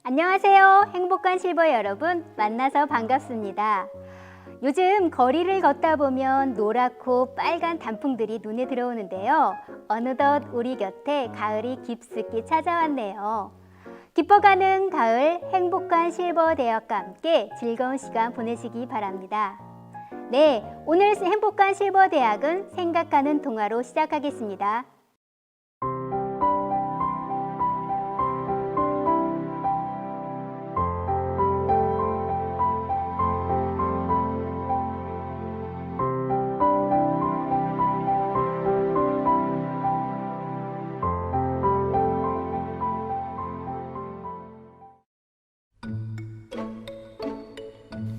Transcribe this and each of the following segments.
안녕하세요. 행복한 실버 여러분, 만나서 반갑습니다. 요즘 거리를 걷다 보면 노랗고 빨간 단풍들이 눈에 들어오는데요. 어느덧 우리 곁에 가을이 깊숙이 찾아왔네요. 깊어가는 가을, 행복한 실버 대학과 함께 즐거운 시간 보내시기 바랍니다. 네, 오늘 행복한 실버 대학은 생각하는 동화로 시작하겠습니다.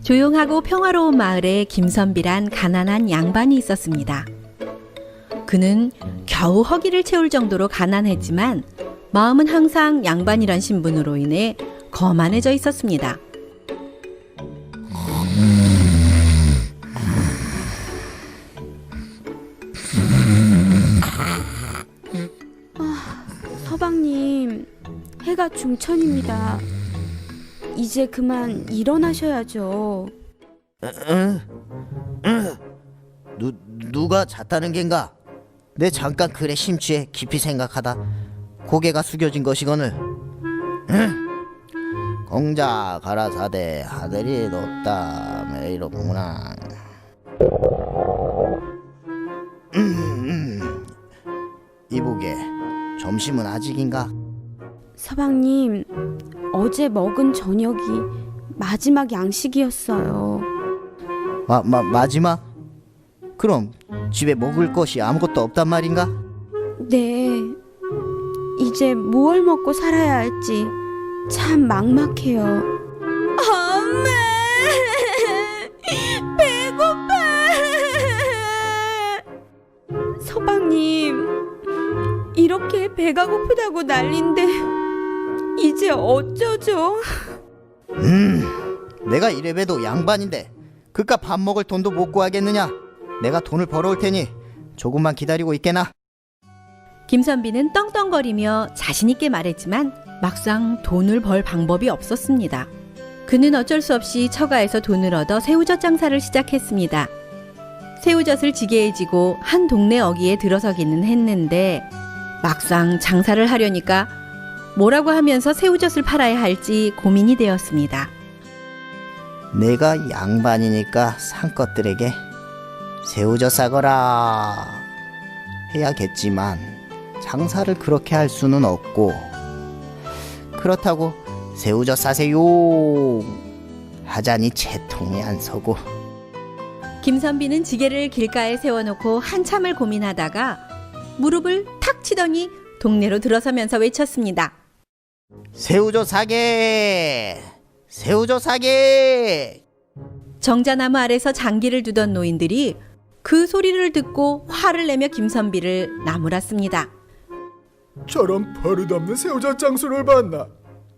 조용하고 평화로운 마을에 김선비란 가난한 양반이 있었습니다. 그는 겨우 허기를 채울 정도로 가난했지만 마음은 항상 양반이란 신분으로 인해 거만해져 있었습니다. 서방님, 해가 중천입니다. 이제 그만 일어나셔야죠. 누가 잤다는 겐가? 내 잠깐 그래 심취해 깊이 생각하다 고개가 숙여진 것이거늘. 공자 가라사대 하늘이 높다 이러구나. 이보게, 점심은 아직인가? 서방님, 어제 먹은 저녁이 마지막 양식이었어요. 마지막? 그럼 집에 먹을 것이 아무것도 없단 말인가? 네, 이제 무얼 먹고 살아야 할지 참 막막해요. 엄마, 배고파. 서방님, 이렇게 배가 고프다고 난린데 이제 어쩌죠? 내가 이래봬도 양반인데 그깟 밥 먹을 돈도 못 구하겠느냐? 내가 돈을 벌어올 테니 조금만 기다리고 있게나. 김선비는 떵떵거리며 자신있게 말했지만 막상 돈을 벌 방법이 없었습니다. 그는 어쩔 수 없이 처가에서 돈을 얻어 새우젓 장사를 시작했습니다. 새우젓을 지게에 지고 한 동네 어귀에 들어서기는 했는데 막상 장사를 하려니까 뭐라고 하면서 새우젓을 팔아야 할지 고민이 되었습니다. 내가 양반이니까 상것들에게 새우젓 사거라 해야겠지만 장사를 그렇게 할 수는 없고, 그렇다고 새우젓 사세요 하자니 채통이 안 서고. 김선비는 지게를 길가에 세워놓고 한참을 고민하다가 무릎을 탁 치더니 동네로 들어서면서 외쳤습니다. 새우젓 사게! 새우젓 사게! 정자나무 아래서 장기를 두던 노인들이 그 소리를 듣고 화를 내며 김선비를 나무랐습니다. 저런 버릇없는 새우젓 장수를 봤나?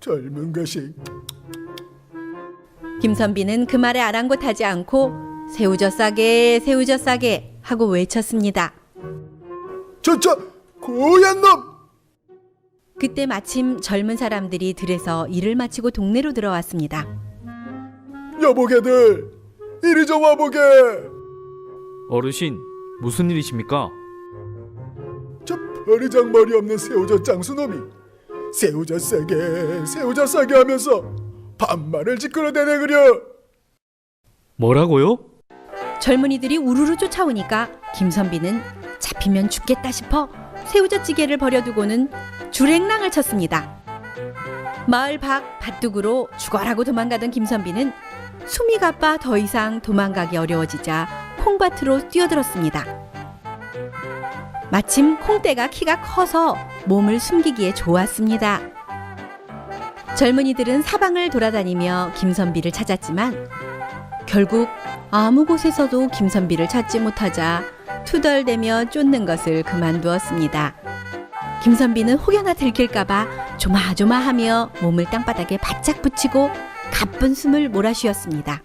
젊은 것이. 김선비는 그 말에 아랑곳하지 않고 새우젓 싸게 새우젓 싸게 하고 외쳤습니다. 저저 고얀 놈! 그때 마침 젊은 사람들이 들에서 일을 마치고 동네로 들어왔습니다. 여보게들, 이리 좀 와보게. 어르신, 무슨 일이십니까? 저 버리장머리 없는 새우젓 장수놈이 새우젓 싸게 하면서 반말을 지끌어대네 그려. 뭐라고요? 젊은이들이 우르르 쫓아오니까 김선비는 잡히면 죽겠다 싶어 새우젓 찌개를 버려두고는 줄행랑을 쳤습니다. 마을 밖 밭둑으로 죽어라고 도망가던 김선비는 숨이 가빠 더 이상 도망가기 어려워지자 콩밭으로 뛰어들었습니다. 마침 콩대가 키가 커서 몸을 숨기기에 좋았습니다. 젊은이들은 사방을 돌아다니며 김선비를 찾았지만 결국 아무 곳에서도 김선비를 찾지 못하자 투덜대며 쫓는 것을 그만두었습니다. 김선비는 혹여나 들킬까봐 조마조마하며 몸을 땅바닥에 바짝 붙이고 가쁜 숨을 몰아쉬었습니다.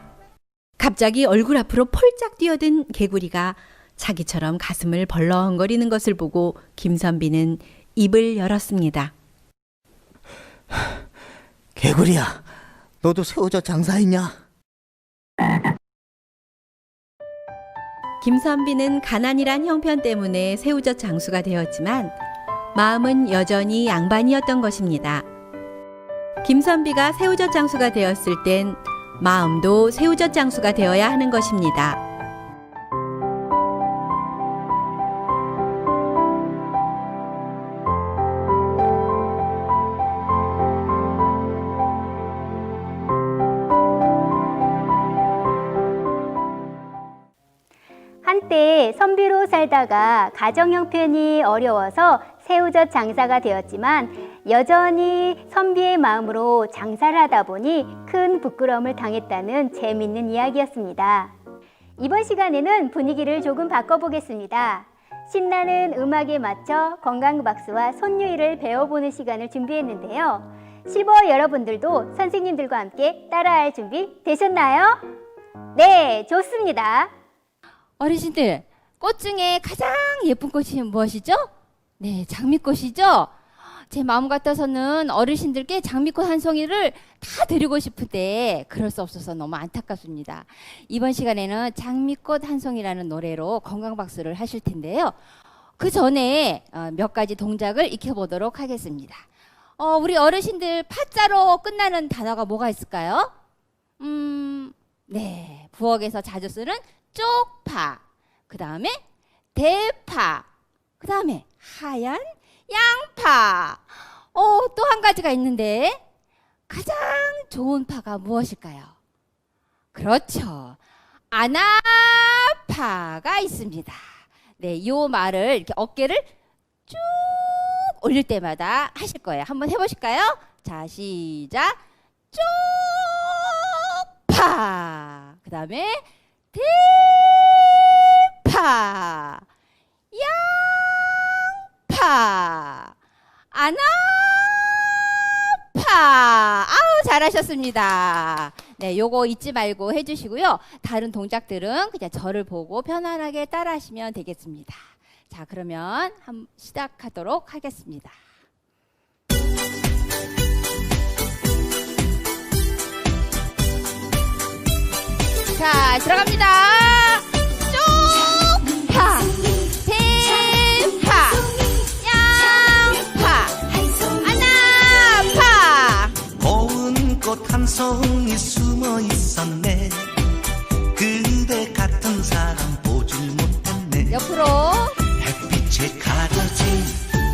갑자기 얼굴 앞으로 폴짝 뛰어든 개구리가 자기처럼 가슴을 벌렁거리는 것을 보고 김선비는 입을 열었습니다. 개구리야, 너도 새우젓 장사했냐? 김선비는 가난이란 형편 때문에 새우젓 장수가 되었지만 마음은 여전히 양반이었던 것입니다. 김선비가 새우젓 장수가 되었을 땐 마음도 새우젓 장수가 되어야 하는 것입니다. 한때 선비로 살다가 가정 형편이 어려워서 새우젓 장사가 되었지만 여전히 선비의 마음으로 장사를 하다 보니 큰 부끄러움을 당했다는 재미있는 이야기였습니다. 이번 시간에는 분위기를 조금 바꿔보겠습니다. 신나는 음악에 맞춰 건강박수와 손유희를 배워보는 시간을 준비했는데요. 실버 여러분들도 선생님들과 함께 따라할 준비 되셨나요? 네, 좋습니다. 어르신들, 꽃 중에 가장 예쁜 꽃이 무엇이죠? 네, 장미꽃이죠? 제 마음 같아서는 어르신들께 장미꽃 한 송이를 다 드리고 싶은데 그럴 수 없어서 너무 안타깝습니다. 이번 시간에는 장미꽃 한 송이라는 노래로 건강박수를 하실 텐데요. 그 전에 몇 가지 동작을 익혀보도록 하겠습니다. 우리 어르신들 파자로 끝나는 단어가 뭐가 있을까요? 네, 부엌에서 자주 쓰는 쪽파, 그 다음에 대파, 그 다음에 하얀 양파. 또 한 가지가 있는데 가장 좋은 파가 무엇일까요? 그렇죠, 아나파가 있습니다. 네, 이 말을 이렇게 어깨를 쭉 올릴 때마다 하실 거예요. 한번 해보실까요? 자, 시작. 쪽파, 그 다음에 대파, 양파, 아나파. 아우, 잘하셨습니다. 네, 요거 잊지 말고 해주시고요. 다른 동작들은 그냥 저를 보고 편안하게 따라하시면 되겠습니다. 자, 그러면 한번 시작하도록 하겠습니다. 자, 들어갑니다. 쪽파, 대파, 양파, 아나파. 고운 꽃 한 송이 숨어 있었네. 그대 같은 사람 보질 못했네. 옆으로. 햇빛에 가려진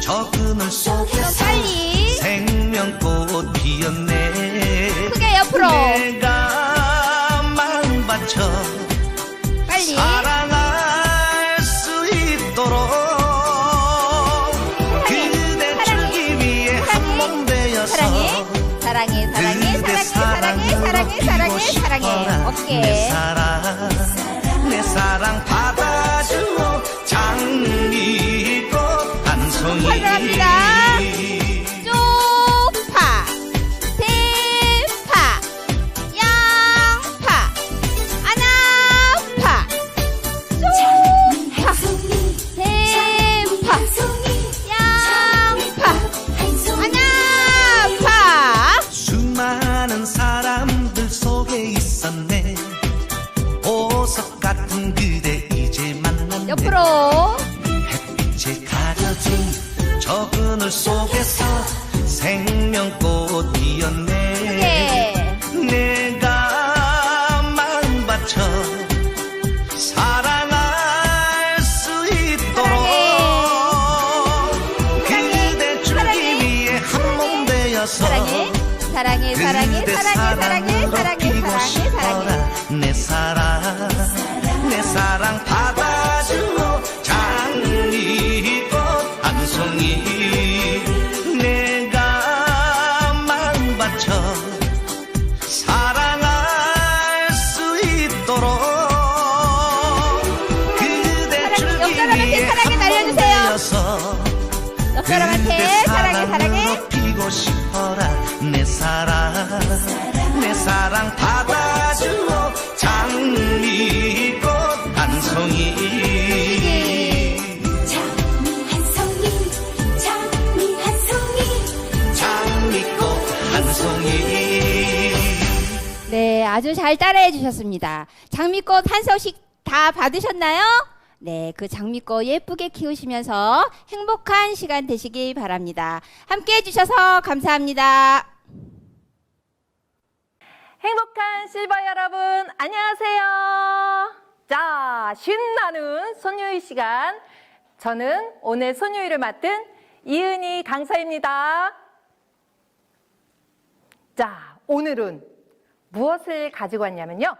저 그늘 속에서 빨리. 생명꽃 피었네. 크게 옆으로. 내가 마음 바쳐 빨리. 사랑할 수 있도록 그대 줄기 위해 한 몸 되어서 사랑해, 사랑해, 사랑해, 사랑해, 사랑해, 사랑해, 사랑해, 사랑해. 어깨. 내 사랑 받아주어 장미꽃 한 송이. 들어갑니다. 쪽파, 대파, 양파, 아나파. 쪽파, 대파, 양파, 아나파. 수많은 사람들 속에 있었네. 보석 같은 그대 이제 만났네. 옆으로. 햇빛에 가려진 저 그늘 속에서 생명꽃 피었네. 내가 마음 바쳐 사랑할 수 있도록 그대 줄기 위해 한 몸 되어서 사랑해, 사랑해, 사랑해, 그대 사랑해, 사랑해, 사랑으로 사랑해, 피고 사랑해, 싶어라. 사랑해. 내 사랑 받아주어 장미꽃 한 송이. 내가 마음 바쳐 사랑할 수 있도록 그대 줄기 위해 사랑해 한 몸 날려주세요. 되어서 옆 사람한테 사랑해, 사랑해. 피고 싶어라. 내 사랑 받아주어 장미꽃 한 송이. 장미 한 송이, 장미 한 송이, 장미꽃 한 송이. 아주 잘 따라해 주셨습니다. 장미꽃 한 송이씩 다 받으셨나요? 네, 그 장미꽃 예쁘게 키우시면서 행복한 시간 되시기 바랍니다. 함께 해주셔서 감사합니다. 행복한 실버 여러분, 안녕하세요. 자, 신나는 손요일 시간. 저는 오늘 손요일을 맡은 이은희 강사입니다. 자, 오늘은 무엇을 가지고 왔냐면요.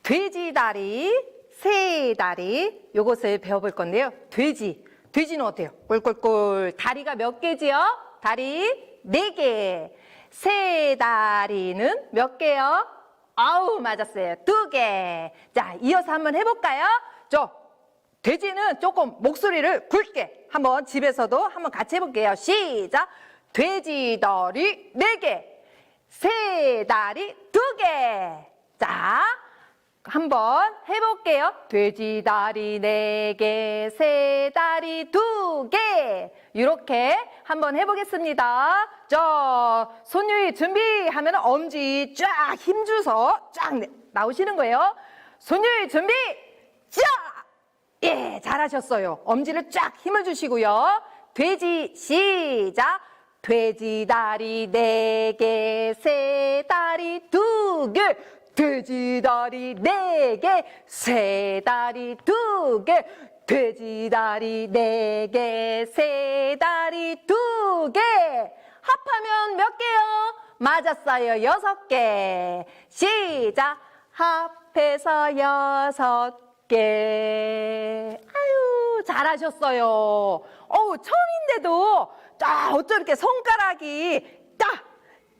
돼지다리, 새다리, 요것을 배워볼 건데요. 돼지는 어때요? 꿀꿀꿀. 다리가 몇 개지요? 다리 4개. 새다리는 몇 개요? 아우, 맞았어요. 2개. 자, 이어서 한번 해볼까요? 돼지는 조금 목소리를 굵게 한번 집에서도 한번 같이 해볼게요. 시작. 돼지다리 4개. 새다리 2개. 자, 한번 해볼게요. 돼지다리 4개, 새다리 2개. 이렇게 한번 해보겠습니다. 자, 손유희 준비하면 엄지 쫙 힘줘서 쫙 나오시는 거예요. 손유희 준비, 쫙! 예, 잘하셨어요. 엄지를 쫙 힘을 주시고요. 돼지 시작. 돼지다리 4개, 새다리 2개. 돼지다리 4개, 새다리 2개. 돼지다리 4개, 새다리 2개. 합하면 몇 개요? 맞았어요. 6개. 시작. 합해서 6개. 아유, 잘하셨어요. 어우, 처음인데도 어쩜 이렇게 손가락이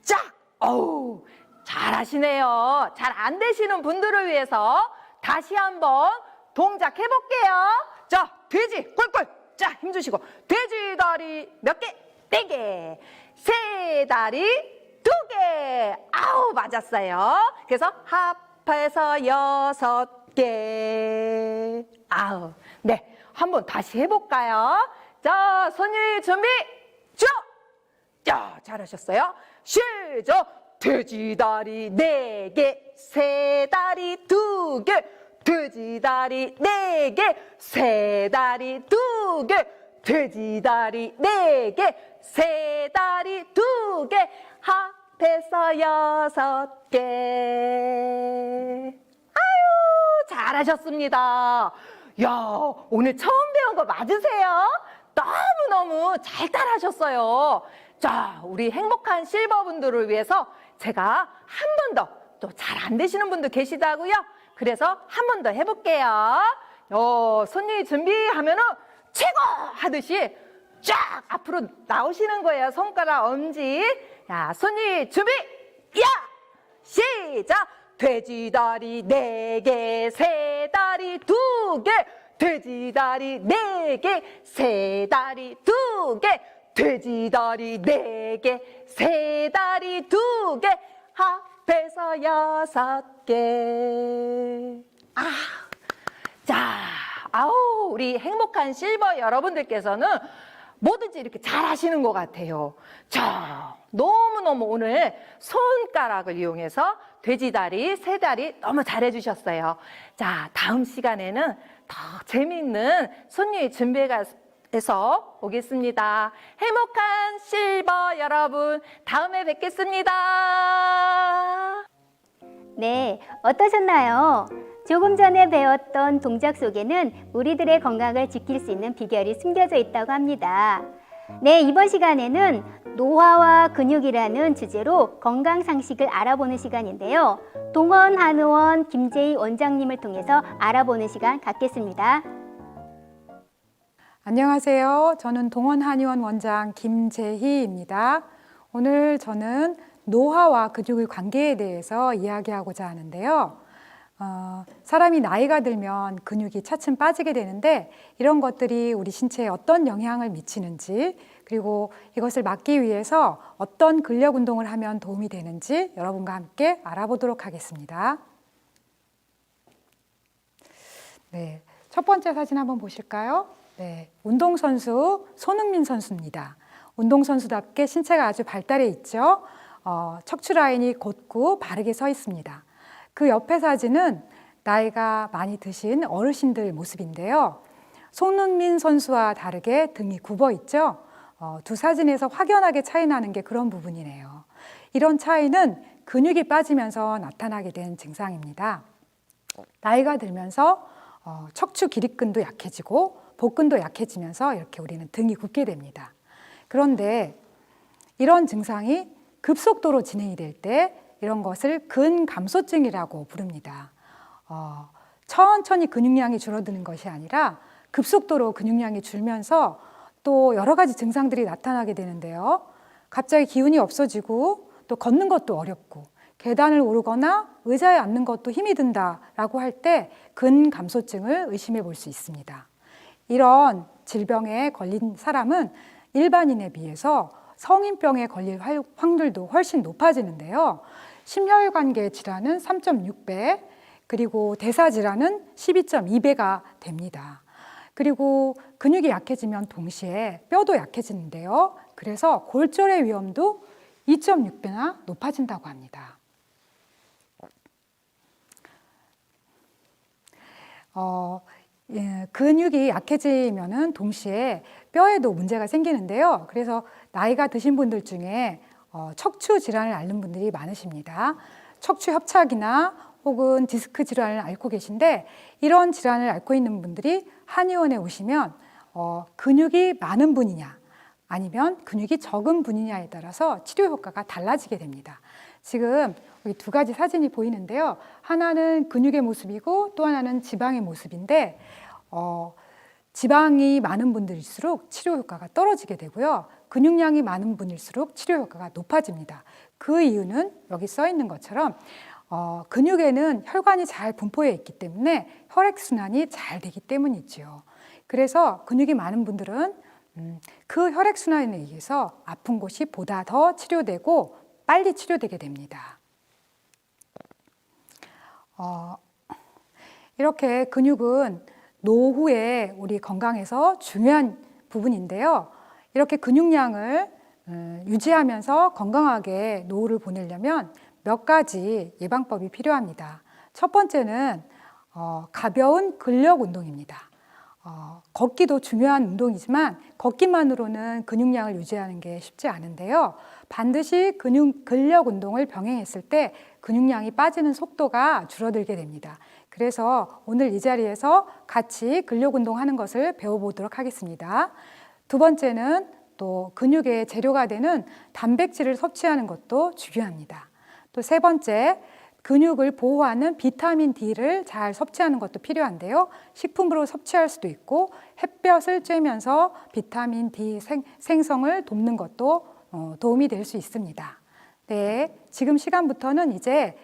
짝. 어우, 잘하시네요. 잘 안 되시는 분들을 위해서 다시 한번 동작 해볼게요. 자, 돼지 꿀꿀. 자, 힘주시고. 돼지 다리 몇 개? 4개. 새 다리 2개. 아우, 맞았어요. 그래서 합해서 6개. 아우, 네. 한번 다시 해볼까요? 자, 손유희 준비. 쭉. 자, 잘하셨어요. 시작. 돼지다리 4개, 새다리 2개. 돼지다리 4개, 새다리 2개. 돼지다리 4개, 새다리 2개. 합해서 6개. 아유, 잘하셨습니다. 야, 오늘 처음 배운 거 맞으세요? 너무너무 잘 따라하셨어요. 자, 우리 행복한 실버분들을 위해서 제가 한 번 더, 또 잘 안 되시는 분도 계시다고요? 그래서 한 번 더 해볼게요. 손님 준비하면은 최고! 하듯이 쫙 앞으로 나오시는 거예요. 손가락, 엄지. 자, 손님 준비! 야! 시작! 돼지다리 4개, 새다리 2개. 돼지다리 4개, 새다리 2개. 돼지다리 4개, 새다리 2개. 합해서 6개. 자, 아우, 우리 행복한 실버 여러분들께서는 뭐든지 이렇게 잘 하시는 것 같아요. 자, 너무너무 오늘 손가락을 이용해서 돼지다리, 새다리 너무 잘해 주셨어요. 자, 다음 시간에는 더 재미있는 손님 준비해서 오겠습니다. 행복한 실버 여러분, 다음에 뵙겠습니다. 네, 어떠셨나요? 조금 전에 배웠던 동작 속에는 우리들의 건강을 지킬 수 있는 비결이 숨겨져 있다고 합니다. 네, 이번 시간에는 노화와 근육이라는 주제로 건강 상식을 알아보는 시간인데요. 동원 한의원 김재희 원장님을 통해서 알아보는 시간 갖겠습니다. 안녕하세요. 저는 동원 한의원 원장 김재희입니다. 오늘 저는 노화와 근육의 관계에 대해서 이야기하고자 하는데요. 사람이 나이가 들면 근육이 차츰 빠지게 되는데 이런 것들이 우리 신체에 어떤 영향을 미치는지, 그리고 이것을 막기 위해서 어떤 근력 운동을 하면 도움이 되는지 여러분과 함께 알아보도록 하겠습니다. 네, 첫 번째 사진 한번 보실까요? 네, 운동선수 손흥민 선수입니다. 운동선수답게 신체가 아주 발달해 있죠. 척추 라인이 곧고 바르게 서 있습니다. 그 옆에 사진은 나이가 많이 드신 어르신들 모습인데요. 손흥민 선수와 다르게 등이 굽어 있죠. 두 사진에서 확연하게 차이 나는 게 그런 부분이네요. 이런 차이는 근육이 빠지면서 나타나게 된 증상입니다. 나이가 들면서 척추 기립근도 약해지고 복근도 약해지면서 이렇게 우리는 등이 굽게 됩니다. 그런데 이런 증상이 급속도로 진행이 될 때 이런 것을 근감소증이라고 부릅니다. 천천히 근육량이 줄어드는 것이 아니라 급속도로 근육량이 줄면서 또 여러 가지 증상들이 나타나게 되는데요. 갑자기 기운이 없어지고 또 걷는 것도 어렵고 계단을 오르거나 의자에 앉는 것도 힘이 든다라고 할 때 근감소증을 의심해 볼 수 있습니다. 이런 질병에 걸린 사람은 일반인에 비해서 성인병에 걸릴 확률도 훨씬 높아지는데요. 심혈관계 질환은 3.6배, 그리고 대사질환은 12.2배가 됩니다. 그리고 근육이 약해지면 동시에 뼈도 약해지는데요. 그래서 골절의 위험도 2.6배나 높아진다고 합니다. 근육이 약해지면은 동시에 뼈에도 문제가 생기는데요. 그래서 나이가 드신 분들 중에 척추 질환을 앓는 분들이 많으십니다. 척추 협착이나 혹은 디스크 질환을 앓고 계신데 이런 질환을 앓고 있는 분들이 한의원에 오시면 근육이 많은 분이냐 아니면 근육이 적은 분이냐에 따라서 치료 효과가 달라지게 됩니다. 지금 여기 두 가지 사진이 보이는데요. 하나는 근육의 모습이고 또 하나는 지방의 모습인데 지방이 많은 분들일수록 치료 효과가 떨어지게 되고요. 근육량이 많은 분일수록 치료 효과가 높아집니다. 그 이유는 여기 써 있는 것처럼 근육에는 혈관이 잘 분포해 있기 때문에 혈액순환이 잘 되기 때문이지요. 그래서 근육이 많은 분들은 그 혈액순환에 의해서 아픈 곳이 보다 더 치료되고 빨리 치료되게 됩니다. 이렇게 근육은 노후에 우리 건강에서 중요한 부분인데요. 이렇게 근육량을 유지하면서 건강하게 노후를 보내려면 몇 가지 예방법이 필요합니다. 첫 번째는 가벼운 근력 운동입니다. 걷기도 중요한 운동이지만 걷기만으로는 근육량을 유지하는 게 쉽지 않은데요. 반드시 근력 운동을 병행했을 때 근육량이 빠지는 속도가 줄어들게 됩니다. 그래서 오늘 이 자리에서 같이 근력 운동하는 것을 배워보도록 하겠습니다. 두 번째는 또 근육의 재료가 되는 단백질을 섭취하는 것도 중요합니다. 또 세 번째, 근육을 보호하는 비타민 D를 잘 섭취하는 것도 필요한데요. 식품으로 섭취할 수도 있고 햇볕을 쬐면서 비타민 D 생성을 돕는 것도 도움이 될 수 있습니다. 네, 지금 시간부터는 이제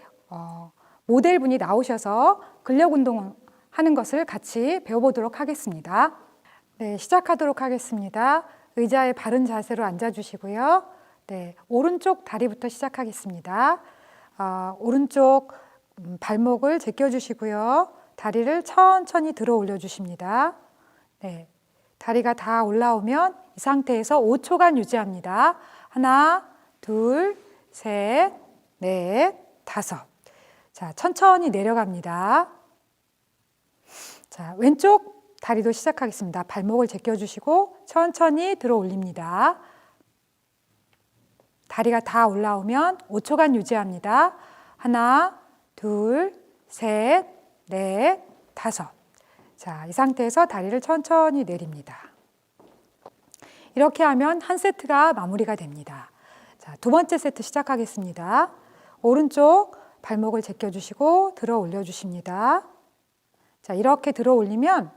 모델분이 나오셔서 근력 운동하는 것을 같이 배워보도록 하겠습니다. 네, 시작하도록 하겠습니다. 의자에 바른 자세로 앉아주시고요. 네, 오른쪽 다리부터 시작하겠습니다. 오른쪽 발목을 제껴주시고요. 다리를 천천히 들어 올려주십니다. 네, 다리가 다 올라오면 이 상태에서 5초간 유지합니다. 하나, 둘, 셋, 넷, 다섯. 자, 천천히 내려갑니다. 자, 왼쪽 다리도 시작하겠습니다. 발목을 제껴주시고 천천히 들어 올립니다. 다리가 다 올라오면 5초간 유지합니다. 하나, 둘, 셋, 넷, 다섯. 자, 이 상태에서 다리를 천천히 내립니다. 이렇게 하면 한 세트가 마무리가 됩니다. 자, 두 번째 세트 시작하겠습니다. 오른쪽 발목을 제껴주시고 들어 올려주십니다. 자, 이렇게 들어 올리면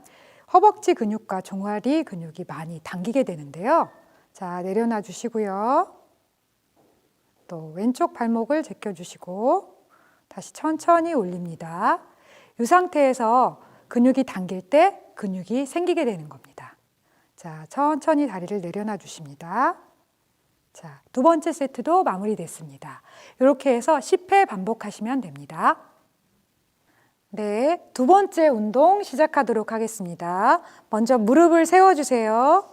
허벅지 근육과 종아리 근육이 많이 당기게 되는데요. 자, 내려놔 주시고요. 또 왼쪽 발목을 제껴주시고 다시 천천히 올립니다. 이 상태에서 근육이 당길 때 근육이 생기게 되는 겁니다. 자, 천천히 다리를 내려놔 주십니다. 자, 두 번째 세트도 마무리됐습니다. 이렇게 해서 10회 반복하시면 됩니다. 네, 두 번째 운동 시작하도록 하겠습니다. 먼저 무릎을 세워주세요.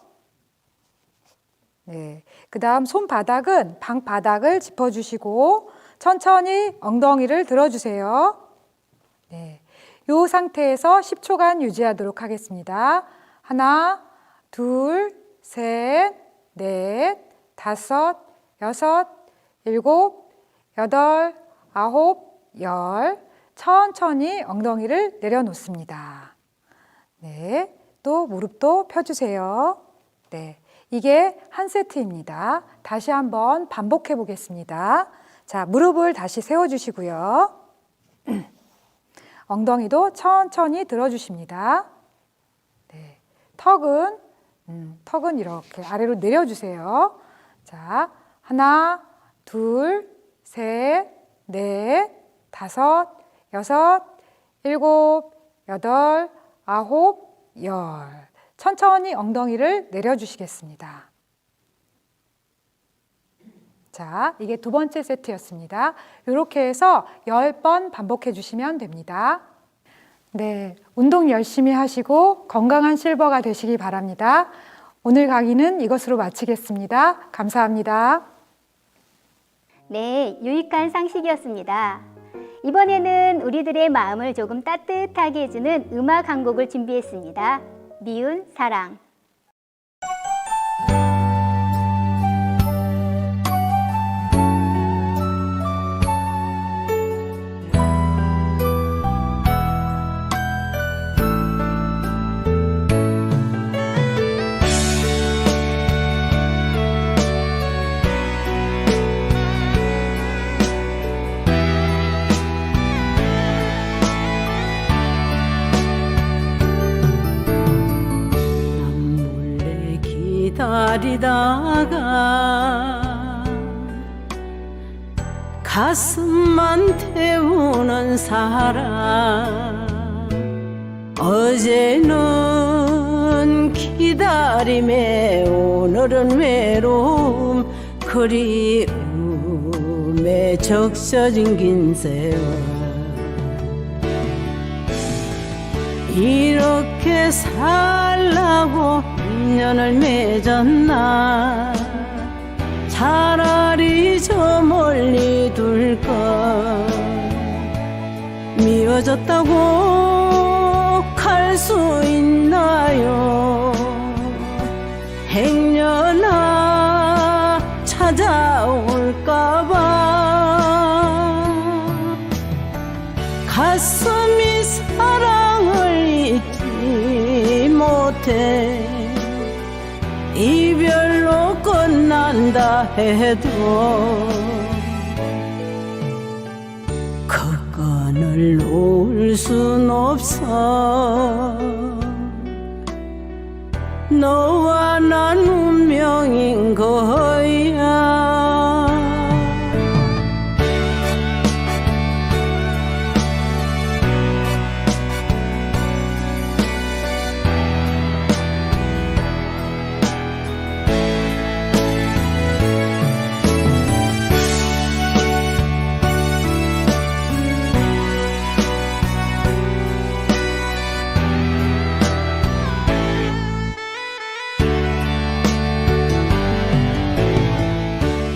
네, 그 다음 손바닥은 방바닥을 짚어주시고 천천히 엉덩이를 들어주세요. 네. 이 상태에서 10초간 유지하도록 하겠습니다. 하나, 둘, 셋, 넷, 다섯, 여섯, 일곱, 여덟, 아홉, 열. 천천히 엉덩이를 내려놓습니다. 네. 또 무릎도 펴주세요. 네. 이게 한 세트입니다. 다시 한번 반복해 보겠습니다. 자, 무릎을 다시 세워주시고요. 엉덩이도 천천히 들어주십니다. 네. 턱은 이렇게 아래로 내려주세요. 자, 하나, 둘, 셋, 넷, 다섯, 여섯, 일곱, 여덟, 아홉, 열. 천천히 엉덩이를 내려주시겠습니다. 자, 이게 두 번째 세트였습니다. 이렇게 해서 10번 반복해 주시면 됩니다. 네, 운동 열심히 하시고 건강한 실버가 되시기 바랍니다. 오늘 강의는 이것으로 마치겠습니다. 감사합니다. 네, 유익한 상식이었습니다. 이번에는 우리들의 마음을 조금 따뜻하게 해주는 음악 한 곡을 준비했습니다. 미운 사랑. 기다리다가 가슴만 태우는 사랑 어제는 기다림에 오늘은 외로움 그리움에 적셔진 긴 세월 이렇게 살라고 인연을 맺었나 차라리 저 멀리 둘걸 미워졌다고 갈 수 있나요 행여나 찾아올까봐 가슴이 사랑을 잊지 못해 이별로 끝난다 해도 그 끈을 놓을 순 없어 너와 난 운명인 거야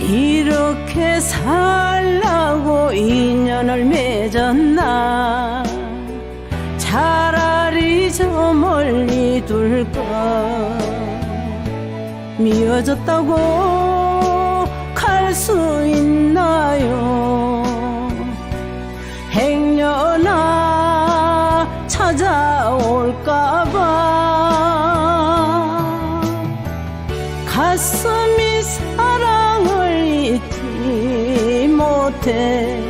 이렇게 살라고 인연을 맺었나 차라리 저 멀리 둘걸 미워졌다고 갈 수 있나요 행여나 찾아올까봐 가슴이 사랑을 잊지 못해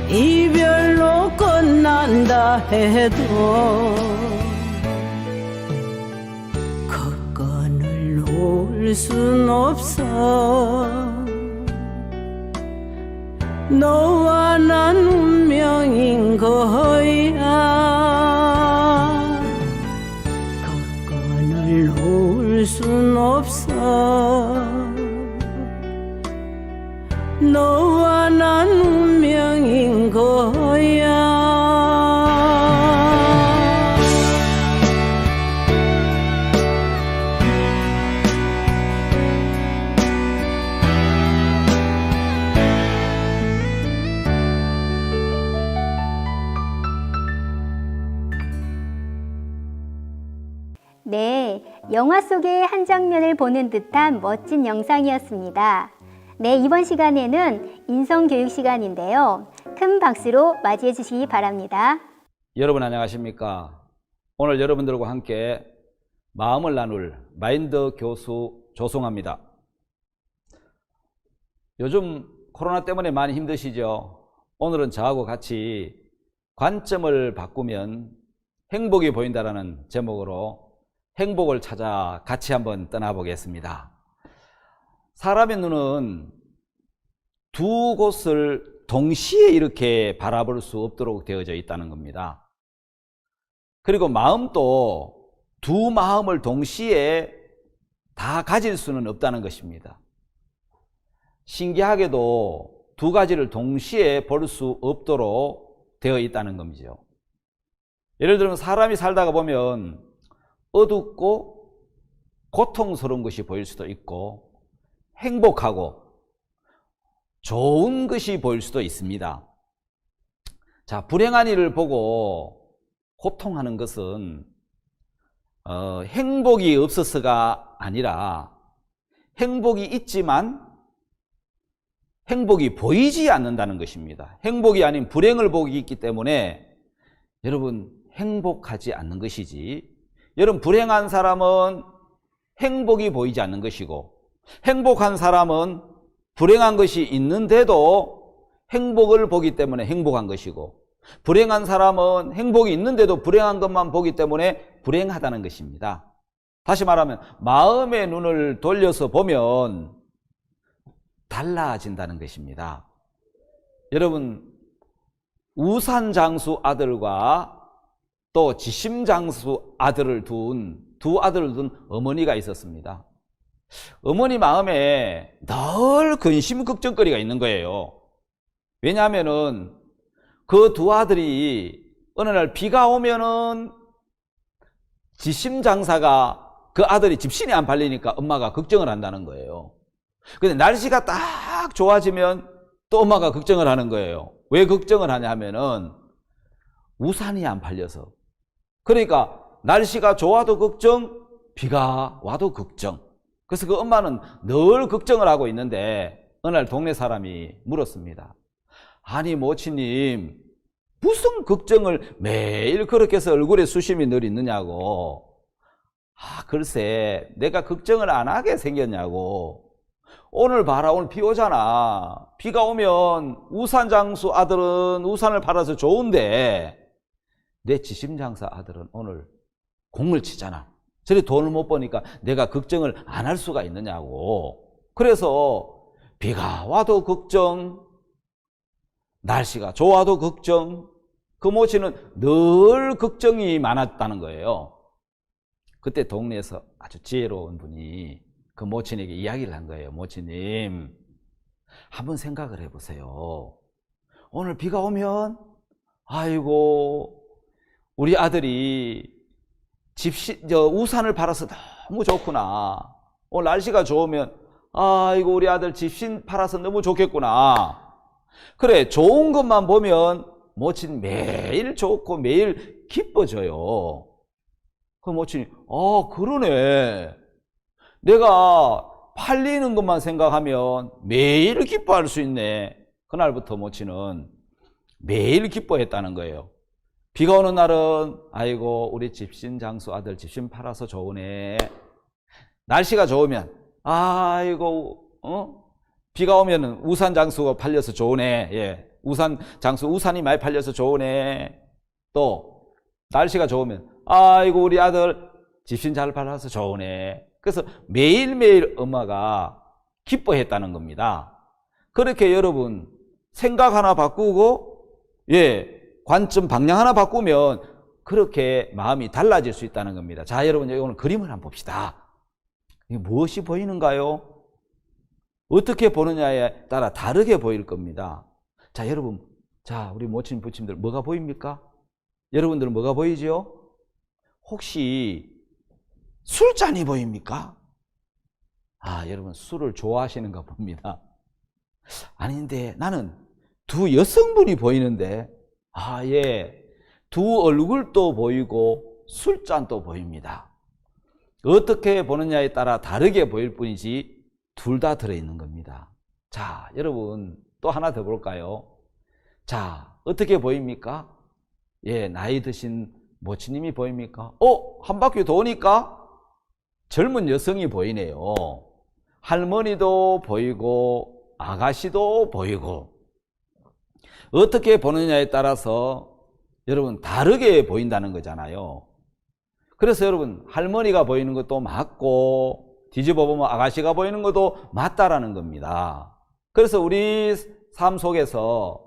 이별로 끝난다 해도 그 끈을 놓을 순 없어 너와 난 운명인 거야 그 끈을 놓을 순 없어 너와 난 운명인 거야 영화 속의 한 장면을 보는 듯한 멋진 영상이었습니다. 네, 이번 시간에는 인성교육 시간인데요. 큰 박수로 맞이해 주시기 바랍니다. 여러분 안녕하십니까? 오늘 여러분들과 함께 마음을 나눌 마인드 교수 조성아입니다. 요즘 코로나 때문에 많이 힘드시죠? 오늘은 저하고 같이 관점을 바꾸면 행복이 보인다라는 제목으로 행복을 찾아 같이 한번 떠나보겠습니다. 사람의 눈은 두 곳을 동시에 이렇게 바라볼 수 없도록 되어져 있다는 겁니다. 그리고 마음도 두 마음을 동시에 다 가질 수는 없다는 것입니다. 신기하게도 두 가지를 동시에 볼 수 없도록 되어 있다는 겁니다. 예를 들면 사람이 살다가 보면 어둡고 고통스러운 것이 보일 수도 있고 행복하고 좋은 것이 보일 수도 있습니다. 자, 불행한 일을 보고 고통하는 것은 행복이 없어서가 아니라 행복이 있지만 행복이 보이지 않는다는 것입니다. 행복이 아닌 불행을 보기 있기 때문에 여러분 행복하지 않는 것이지, 여러분 불행한 사람은 행복이 보이지 않는 것이고 행복한 사람은 불행한 것이 있는데도 행복을 보기 때문에 행복한 것이고, 불행한 사람은 행복이 있는데도 불행한 것만 보기 때문에 불행하다는 것입니다. 다시 말하면 마음의 눈을 돌려서 보면 달라진다는 것입니다. 여러분, 우산장수 아들과 또 지심장수 아들을 둔 두 아들을 둔 어머니가 있었습니다. 어머니 마음에 늘 근심 걱정거리가 있는 거예요. 왜냐하면은 그 두 아들이 어느 날 비가 오면은 지심장사가 그 아들이 집신이 안 팔리니까 엄마가 걱정을 한다는 거예요. 근데 날씨가 딱 좋아지면 또 엄마가 걱정을 하는 거예요. 왜 걱정을 하냐 하면은 우산이 안 팔려서. 그러니까 날씨가 좋아도 걱정, 비가 와도 걱정. 그래서 그 엄마는 늘 걱정을 하고 있는데 어느 날 동네 사람이 물었습니다. 아니 모치님, 무슨 걱정을 매일 그렇게 해서 얼굴에 수심이 늘 있느냐고. 글쎄 내가 걱정을 안 하게 생겼냐고. 오늘 봐라, 오늘 비 오잖아. 비가 오면 우산장수 아들은 우산을 팔아서 좋은데 내 지심장사 아들은 오늘 공을 치잖아. 저리 돈을 못 버니까 내가 걱정을 안 할 수가 있느냐고. 그래서 비가 와도 걱정, 날씨가 좋아도 걱정, 그 모친은 늘 걱정이 많았다는 거예요. 그때 동네에서 아주 지혜로운 분이 그 모친에게 이야기를 한 거예요. 모친님, 한번 생각을 해보세요. 오늘 비가 오면 아이고 우리 아들이 우산을 팔아서 너무 좋구나. 오늘 날씨가 좋으면 아이고 우리 아들 집신 팔아서 너무 좋겠구나. 그래, 좋은 것만 보면 모친 매일 좋고 매일 기뻐져요. 그 모친이 그러네. 내가 팔리는 것만 생각하면 매일 기뻐할 수 있네. 그날부터 모친은 매일 기뻐했다는 거예요. 비가 오는 날은 아이고 우리 집신 장수 아들 집신 팔아서 좋으네. 날씨가 좋으면 아이고 비가 오면은 우산 장수가 팔려서 좋으네. 예, 우산 장수 우산이 많이 팔려서 좋으네. 또 날씨가 좋으면 아이고 우리 아들 집신 잘 팔아서 좋으네. 그래서 매일매일 엄마가 기뻐했다는 겁니다. 그렇게 여러분 생각 하나 바꾸고 관점 방향 하나 바꾸면 그렇게 마음이 달라질 수 있다는 겁니다. 자, 여러분 여기 오늘 그림을 한번 봅시다. 이게 무엇이 보이는가요? 어떻게 보느냐에 따라 다르게 보일 겁니다. 자, 여러분, 자, 우리 모친 부침들 뭐가 보입니까? 여러분들은 뭐가 보이죠? 혹시 술잔이 보입니까? 여러분 술을 좋아하시는가 봅니다. 아닌데 나는 두 여성분이 보이는데 예, 두 얼굴도 보이고 술잔도 보입니다. 어떻게 보느냐에 따라 다르게 보일 뿐이지 둘 다 들어있는 겁니다. 자, 여러분 또 하나 더 볼까요? 자, 어떻게 보입니까? 예, 나이 드신 모치님이 보입니까? 한 바퀴 도니까 젊은 여성이 보이네요. 할머니도 보이고 아가씨도 보이고 어떻게 보느냐에 따라서 여러분 다르게 보인다는 거잖아요. 그래서 여러분 할머니가 보이는 것도 맞고 뒤집어 보면 아가씨가 보이는 것도 맞다라는 겁니다. 그래서 우리 삶 속에서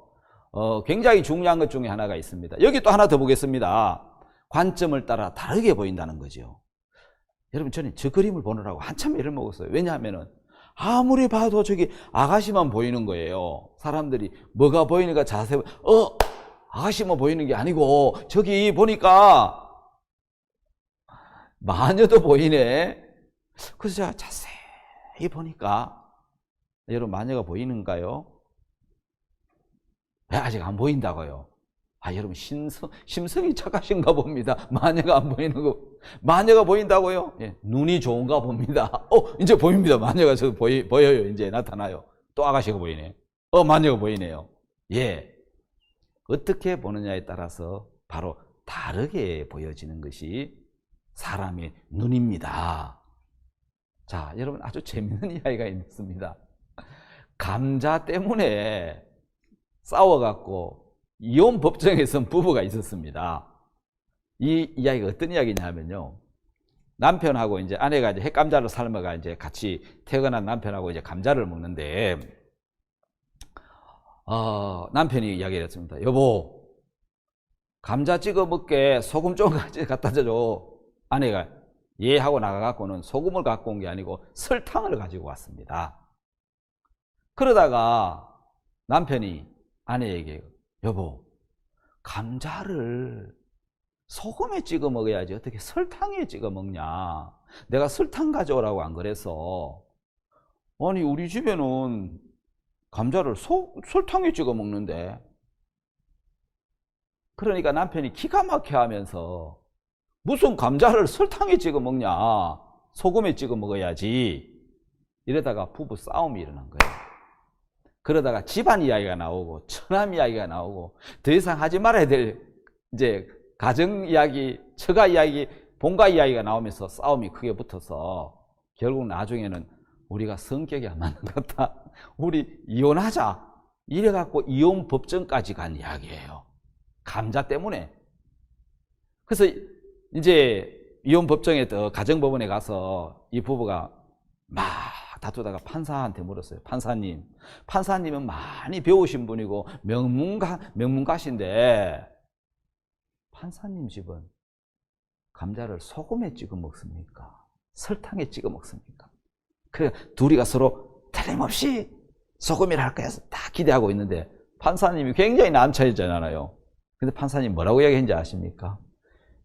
굉장히 중요한 것 중에 하나가 있습니다. 여기 또 하나 더 보겠습니다. 관점을 따라 다르게 보인다는 거죠. 여러분 저는 저 그림을 보느라고 한참 애를 먹었어요. 왜냐하면 아무리 봐도 저기 아가씨만 보이는 거예요. 사람들이 뭐가 보이니까 자세히 아가씨만 보이는 게 아니고 저기 보니까 마녀도 보이네. 그래서 제가 자세히 보니까 여러분 마녀가 보이는가요? 왜 아직 안 보인다고요? 여러분 심성이 착하신가 봅니다. 마녀가 안 보이는 거. 마녀가 보인다고요? 예, 눈이 좋은가 봅니다. 이제 보입니다. 마녀가 저 보여요. 이제 나타나요. 또 아가씨가 보이네. 마녀가 보이네요. 예. 어떻게 보느냐에 따라서 바로 다르게 보여지는 것이 사람의 눈입니다. 자, 여러분 아주 재밌는 이야기가 있습니다. 감자 때문에 싸워갖고 이혼 법정에 선 부부가 있었습니다. 이 이야기가 어떤 이야기냐면요. 남편하고 이제 아내가 이제 햇감자를 삶아가 이제 같이 퇴근한 남편하고 이제 감자를 먹는데, 남편이 이야기를 했습니다. 여보, 감자 찍어 먹게 소금 좀 갖다 줘. 아내가 예 하고 나가갖고는 소금을 갖고 온 게 아니고 설탕을 가지고 왔습니다. 그러다가 남편이 아내에게 여보, 감자를 소금에 찍어 먹어야지 어떻게 설탕에 찍어 먹냐. 내가 설탕 가져오라고 안 그래서. 아니 우리 집에는 감자를 설탕에 찍어 먹는데. 그러니까 남편이 기가 막혀 하면서 무슨 감자를 설탕에 찍어 먹냐, 소금에 찍어 먹어야지. 이러다가 부부 싸움이 일어난 거예요. 그러다가 집안 이야기가 나오고 처남 이야기가 나오고 더 이상 하지 말아야 될 이제 가정 이야기, 처가 이야기, 본가 이야기가 나오면서 싸움이 크게 붙어서 결국 나중에는 우리가 성격이 안 맞는 것 같다, 우리 이혼하자, 이래갖고 이혼 법정까지 간 이야기예요. 감자 때문에. 그래서 이제 이혼 법정에 가정법원에 가서 이 부부가 막 다투다가 판사한테 물었어요. 판사님은 많이 배우신 분이고 명문가신데 판사님 집은 감자를 소금에 찍어 먹습니까? 설탕에 찍어 먹습니까? 그래 둘이가 서로 틀림없이 소금이라 할 거야 다 기대하고 있는데 판사님이 굉장히 남차이잖아요. 근데 판사님 뭐라고 이야기했는지 아십니까?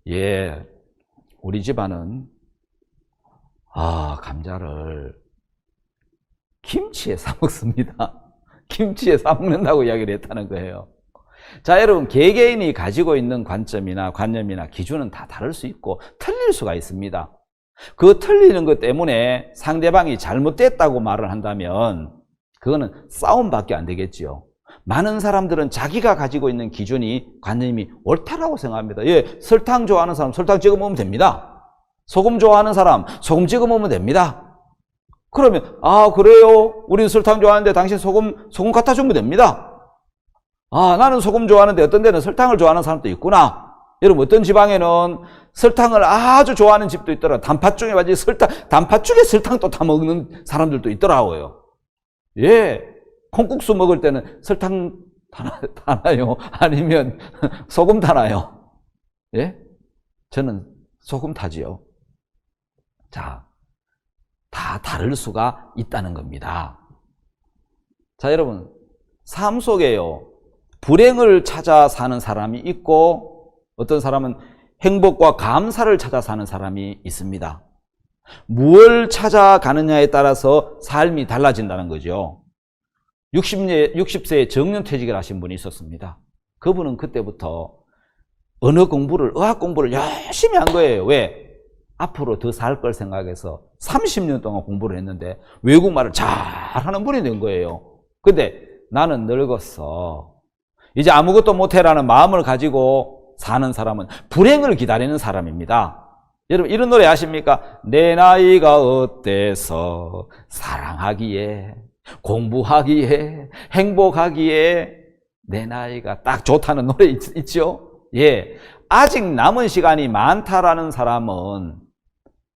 예, 우리 집안은 감자를 김치에 싸 먹습니다. 김치에 싸 먹는다고 이야기를 했다는 거예요. 자, 여러분 개개인이 가지고 있는 관점이나 관념이나 기준은 다 다를 수 있고 틀릴 수가 있습니다. 그 틀리는 것 때문에 상대방이 잘못됐다고 말을 한다면 그거는 싸움밖에 안 되겠지요. 많은 사람들은 자기가 가지고 있는 기준이, 관념이 옳다라고 생각합니다. 예, 설탕 좋아하는 사람 설탕 찍어 먹으면 됩니다. 소금 좋아하는 사람 소금 찍어 먹으면 됩니다. 그러면 그래요? 우리는 설탕 좋아하는데 당신 소금 갖다 주면 됩니다. 나는 소금 좋아하는데 어떤 데는 설탕을 좋아하는 사람도 있구나. 여러분 어떤 지방에는 설탕을 아주 좋아하는 집도 있더라. 단팥죽에 완전히 단팥죽에 설탕 또 다 먹는 사람들도 있더라고요. 예, 콩국수 먹을 때는 설탕 타나요? 아니면 소금 타나요? 예? 저는 소금 타지요. 자, 다 다를 수가 있다는 겁니다. 자, 여러분 삶 속에요 불행을 찾아 사는 사람이 있고 어떤 사람은 행복과 감사를 찾아 사는 사람이 있습니다. 무엇을 찾아가느냐에 따라서 삶이 달라진다는 거죠. 60세에 정년퇴직을 하신 분이 있었습니다. 그분은 그때부터 언어 공부를, 의학 공부를 열심히 한 거예요. 왜? 앞으로 더 살 걸 생각해서 30년 동안 공부를 했는데 외국말을 잘하는 분이 된 거예요. 근데 나는 늙었어. 이제 아무것도 못해라는 마음을 가지고 사는 사람은 불행을 기다리는 사람입니다. 여러분 이런 노래 아십니까? 내 나이가 어때서 사랑하기에 공부하기에 행복하기에 내 나이가 딱 좋다는 노래 있죠? 예. 아직 남은 시간이 많다라는 사람은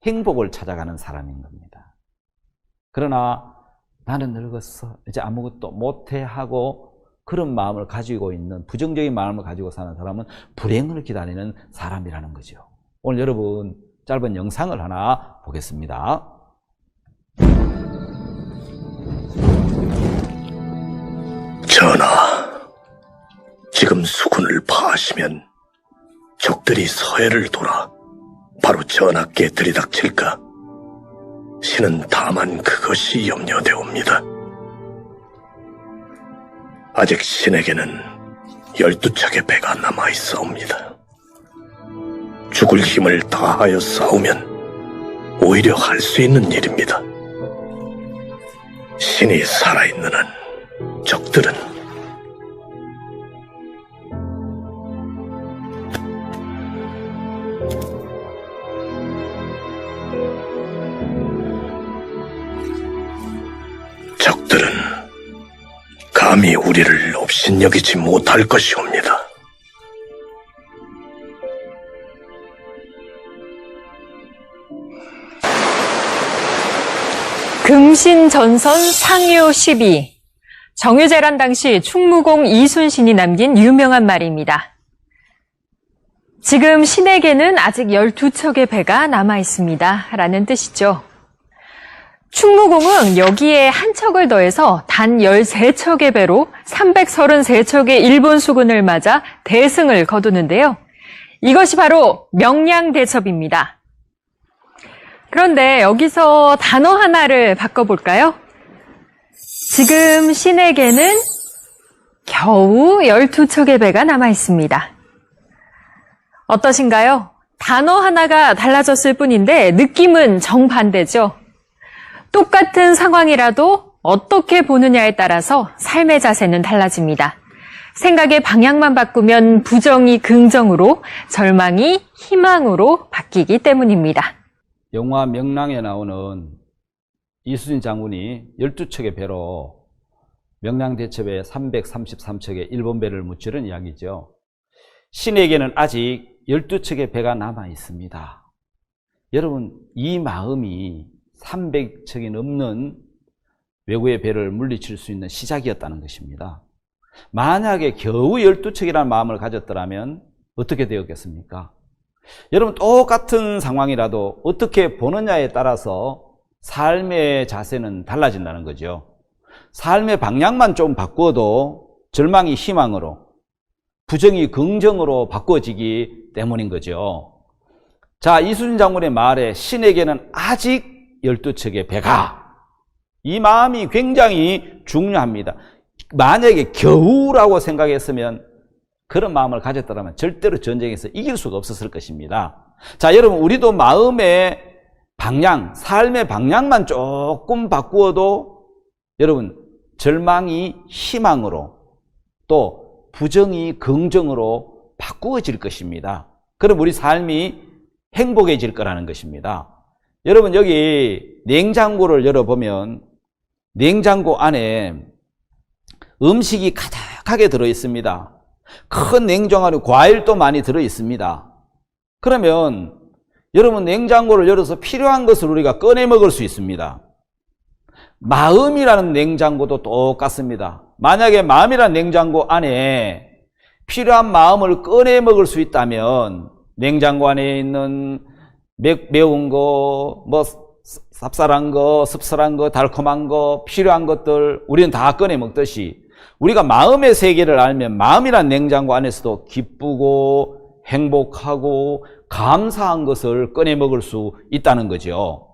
행복을 찾아가는 사람인 겁니다. 그러나 나는 늙었어. 이제 아무것도 못해 하고 그런 마음을 가지고 있는 부정적인 마음을 가지고 사는 사람은 불행을 기다리는 사람이라는 거죠. 오늘 여러분 짧은 영상을 하나 보겠습니다. 전하, 지금 수군을 파하시면 적들이 서해를 돌아 바로 전하께 들이닥칠까? 신은 다만 그것이 염려되옵니다. 아직 신에게는 12척의 배가 남아있사옵니다. 죽을 힘을 다하여 싸우면 오히려 할 수 있는 일입니다. 신이 살아있는 한 적들은 감히 우리를 업신여기지 못할 것이옵니다. 금신전선 상유 12. 정유재란 당시 충무공 이순신이 남긴 유명한 말입니다. 지금 신에게는 아직 12척의 배가 남아 있습니다. 라는 뜻이죠. 충무공은 여기에 한 척을 더해서 단 13척의 배로 333척의 일본 수군을 맞아 대승을 거두는데요. 이것이 바로 명량대첩입니다. 그런데 여기서 단어 하나를 바꿔볼까요? 지금 신에게는 겨우 12척의 배가 남아 있습니다. 어떠신가요? 단어 하나가 달라졌을 뿐인데 느낌은 정반대죠. 똑같은 상황이라도 어떻게 보느냐에 따라서 삶의 자세는 달라집니다. 생각의 방향만 바꾸면 부정이 긍정으로, 절망이 희망으로 바뀌기 때문입니다. 영화 명랑에 나오는 이순신 장군이 12척의 배로 명량대첩에 333척의 일본 배를 무찌른 이야기죠. 신에게는 아직 12척의 배가 남아 있습니다. 여러분, 이 마음이 300척이 넘는 외국의 배를 물리칠 수 있는 시작이었다는 것입니다. 만약에 겨우 12척이라는 마음을 가졌더라면 어떻게 되었겠습니까? 여러분 똑같은 상황이라도 어떻게 보느냐에 따라서 삶의 자세는 달라진다는 거죠. 삶의 방향만 좀 바꾸어도 절망이 희망으로, 부정이 긍정으로 바꿔지기 때문인 거죠. 자, 이순신 장군의 말에 신에게는 아직 12척의 배가, 이 마음이 굉장히 중요합니다. 만약에 겨우라고 생각했으면, 그런 마음을 가졌더라면 절대로 전쟁에서 이길 수가 없었을 것입니다. 자, 여러분 우리도 마음의 방향, 삶의 방향만 조금 바꾸어도 여러분 절망이 희망으로, 또 부정이 긍정으로 바꾸어질 것입니다. 그럼 우리 삶이 행복해질 거라는 것입니다. 여러분 여기 냉장고를 열어보면 냉장고 안에 음식이 가득하게 들어있습니다. 큰 냉장고 안에 과일도 많이 들어있습니다. 그러면 여러분 냉장고를 열어서 필요한 것을 우리가 꺼내 먹을 수 있습니다. 마음이라는 냉장고도 똑같습니다. 만약에 마음이라는 냉장고 안에 필요한 마음을 꺼내 먹을 수 있다면 냉장고 안에 있는 매운 거, 뭐 쌉쌀한 거, 씁쓸한 거, 달콤한 거, 필요한 것들 우리는 다 꺼내 먹듯이 우리가 마음의 세계를 알면 마음이란 냉장고 안에서도 기쁘고 행복하고 감사한 것을 꺼내 먹을 수 있다는 거죠.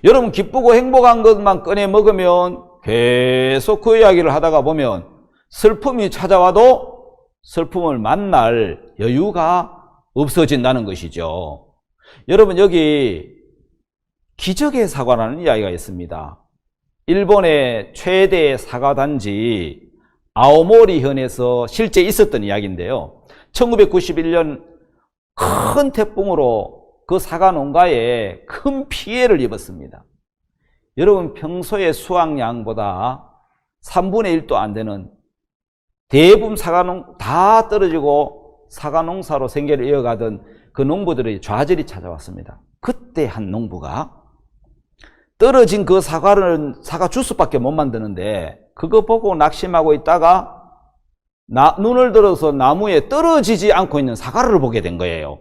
여러분 기쁘고 행복한 것만 꺼내 먹으면 계속 그 이야기를 하다가 보면 슬픔이 찾아와도 슬픔을 만날 여유가 없어진다는 것이죠. 여러분 여기 기적의 사과라는 이야기가 있습니다. 일본의 최대 사과단지 아오모리현에서 실제 있었던 이야기인데요. 1991년 큰 태풍으로 그 사과 농가에 큰 피해를 입었습니다. 여러분 평소의 수확량보다 3분의 1도 안 되는 대부분 사과농 다 떨어지고 사과 농사로 생계를 이어가던 그 농부들의 좌절이 찾아왔습니다. 그때 한 농부가 떨어진 그 사과를 사과 주스밖에 못 만드는데 그거 보고 낙심하고 있다가 눈을 들어서 나무에 떨어지지 않고 있는 사과를 보게 된 거예요.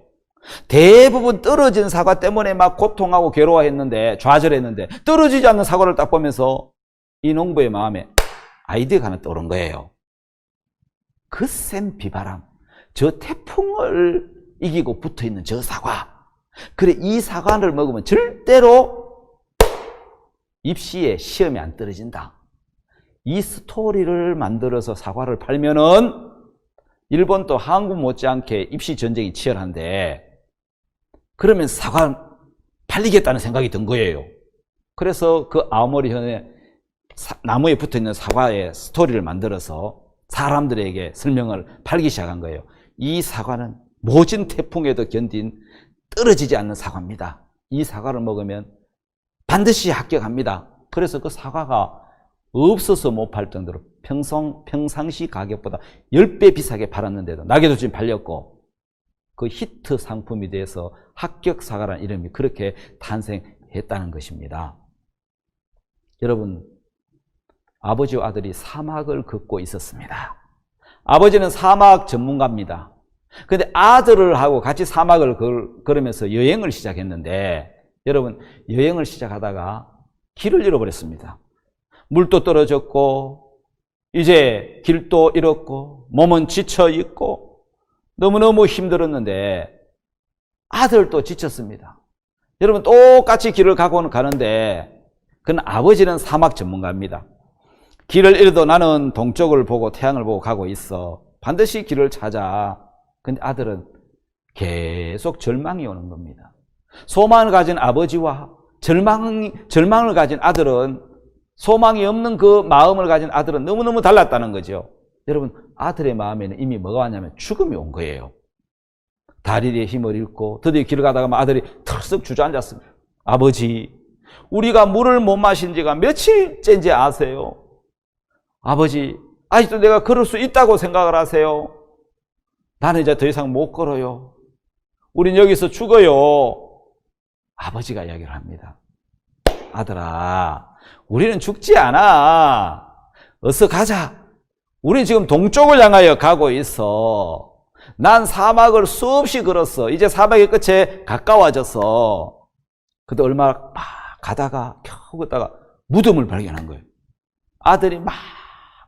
대부분 떨어진 사과 때문에 막 고통하고 괴로워했는데 좌절했는데 떨어지지 않는 사과를 딱 보면서 이 농부의 마음에 아이디어가 하나 떠오른 거예요. 그 센 비바람, 저 태풍을 이기고 붙어있는 저 사과, 그래 이 사과를 먹으면 절대로 입시에 시험에 안 떨어진다. 이 스토리를 만들어서 사과를 팔면은 일본도 한국 못지않게 입시 전쟁이 치열한데 그러면 사과 팔리겠다는 생각이 든 거예요. 그래서 그 아오모리현에 나무에 붙어있는 사과의 스토리를 만들어서 사람들에게 설명을 팔기 시작한 거예요. 이 사과는 모진 태풍에도 견딘 떨어지지 않는 사과입니다. 이 사과를 먹으면 반드시 합격합니다. 그래서 그 사과가 없어서 못 팔 정도로 평상시 가격보다 10배 비싸게 팔았는데도 나게도 지금 팔렸고 그 히트 상품이 돼서 합격 사과라는 이름이 그렇게 탄생했다는 것입니다. 여러분, 아버지와 아들이 사막을 걷고 있었습니다. 아버지는 사막 전문가입니다. 근데 아들을 하고 같이 사막을 걸으면서 여행을 시작했는데 여러분, 여행을 시작하다가 길을 잃어버렸습니다. 물도 떨어졌고 이제 길도 잃었고 몸은 지쳐 있고 너무너무 힘들었는데 아들도 지쳤습니다. 여러분, 똑같이 길을 가고는 가는데 그는 아버지는 사막 전문가입니다. 길을 잃어도 나는 동쪽을 보고 태양을 보고 가고 있어. 반드시 길을 찾아. 근데 아들은 계속 절망이 오는 겁니다. 소망을 가진 아버지와 절망을 가진 아들은, 소망이 없는 그 마음을 가진 아들은 너무너무 달랐다는 거죠. 여러분, 아들의 마음에는 이미 뭐가 왔냐면 죽음이 온 거예요. 다리에 힘을 잃고 드디어 길을 가다가 아들이 털썩 주저앉았습니다. 아버지, 우리가 물을 못 마신 지가 며칠째인지 아세요? 아버지, 아직도 내가 걸을 수 있다고 생각을 하세요? 나는 이제 더 이상 못 걸어요. 우린 여기서 죽어요. 아버지가 이야기를 합니다. 아들아, 우리는 죽지 않아. 어서 가자. 우린 지금 동쪽을 향하여 가고 있어. 난 사막을 수없이 걸었어. 이제 사막의 끝에 가까워졌어. 그때 얼마 막 가다가 겨우 걷다가 무덤을 발견한 거예요. 아들이 막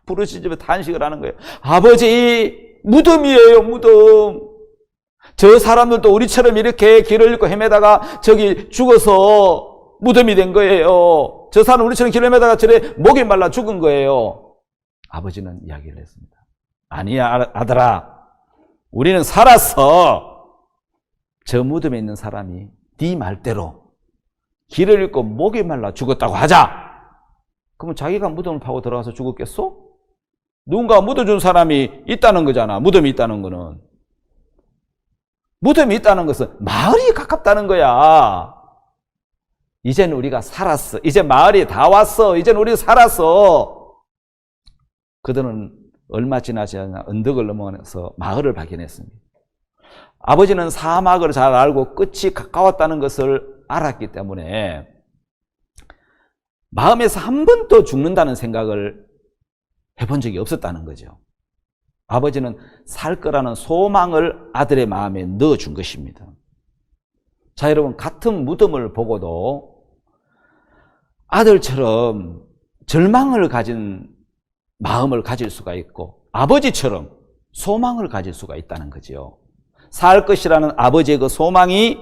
부르짖으며 탄식을 하는 거예요. 아버지, 무덤이에요, 무덤. 저 사람들도 우리처럼 이렇게 길을 잃고 헤매다가 저기 죽어서 무덤이 된 거예요. 저 사람 우리처럼 길을 헤매다가 저래 목이 말라 죽은 거예요. 아버지는 이야기를 했습니다. 아니야, 아들아. 우리는 살았어. 저 무덤에 있는 사람이 네 말대로 길을 잃고 목이 말라 죽었다고 하자. 그러면 자기가 무덤을 파고 들어가서 죽었겠어? 누군가 묻어준 사람이 있다는 거잖아. 무덤이 있다는 거는. 무덤이 있다는 것은 마을이 가깝다는 거야. 이제는 우리가 살았어. 이제 마을이 다 왔어. 이제는 우리가 살았어. 그들은 얼마 지나지 않아 언덕을 넘어가서 마을을 발견했습니다. 아버지는 사막을 잘 알고 끝이 가까웠다는 것을 알았기 때문에 마음에서 한 번도 죽는다는 생각을 해본 적이 없었다는 거죠. 아버지는 살 거라는 소망을 아들의 마음에 넣어준 것입니다. 자, 여러분, 같은 무덤을 보고도 아들처럼 절망을 가진 마음을 가질 수가 있고 아버지처럼 소망을 가질 수가 있다는 거죠. 살 것이라는 아버지의 그 소망이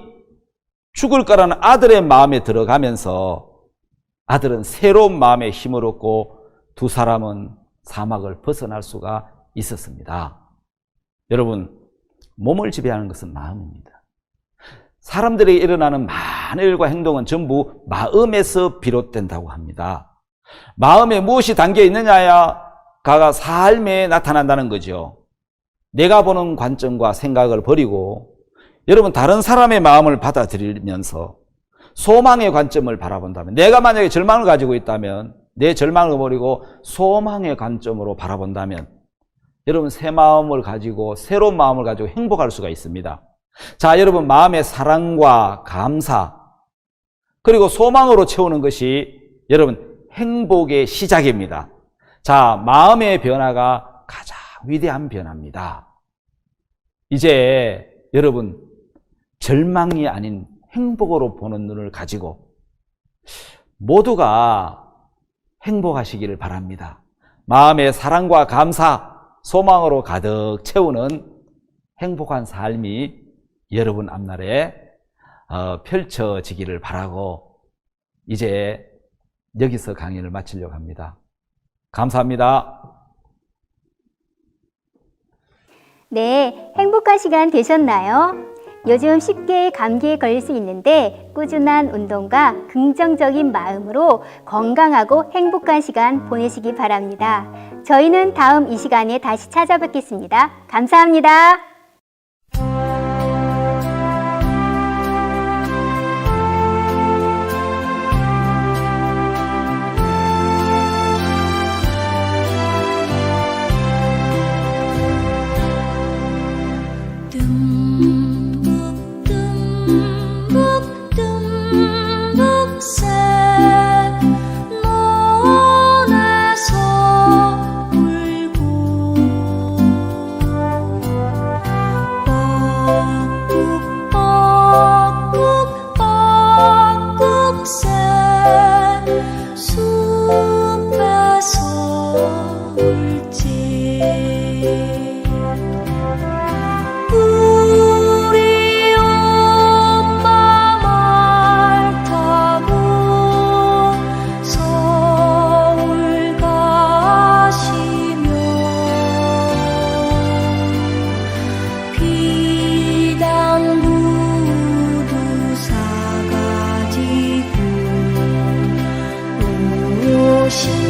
죽을 거라는 아들의 마음에 들어가면서 아들은 새로운 마음의 힘을 얻고 두 사람은 사막을 벗어날 수가 있었습니다. 여러분, 몸을 지배하는 것은 마음입니다. 사람들에게 일어나는 많은 일과 행동은 전부 마음에서 비롯된다고 합니다. 마음에 무엇이 담겨 있느냐가 삶에 나타난다는 거죠. 내가 보는 관점과 생각을 버리고 여러분 다른 사람의 마음을 받아들이면서 소망의 관점을 바라본다면, 내가 만약에 절망을 가지고 있다면 내 절망을 버리고 소망의 관점으로 바라본다면 여러분 새 마음을 가지고 새로운 마음을 가지고 행복할 수가 있습니다. 자, 여러분 마음의 사랑과 감사 그리고 소망으로 채우는 것이 여러분 행복의 시작입니다. 자, 마음의 변화가 가장 위대한 변화입니다. 이제 여러분 절망이 아닌 행복으로 보는 눈을 가지고 모두가 행복하시기를 바랍니다. 마음의 사랑과 감사, 소망으로 가득 채우는 행복한 삶이 여러분 앞날에 펼쳐지기를 바라고 이제 여기서 강의를 마치려고 합니다. 감사합니다. 네, 행복한 시간 되셨나요? 요즘 쉽게 감기에 걸릴 수 있는데 꾸준한 운동과 긍정적인 마음으로 건강하고 행복한 시간 보내시기 바랍니다. 저희는 다음 이 시간에 다시 찾아뵙겠습니다. 감사합니다. 오신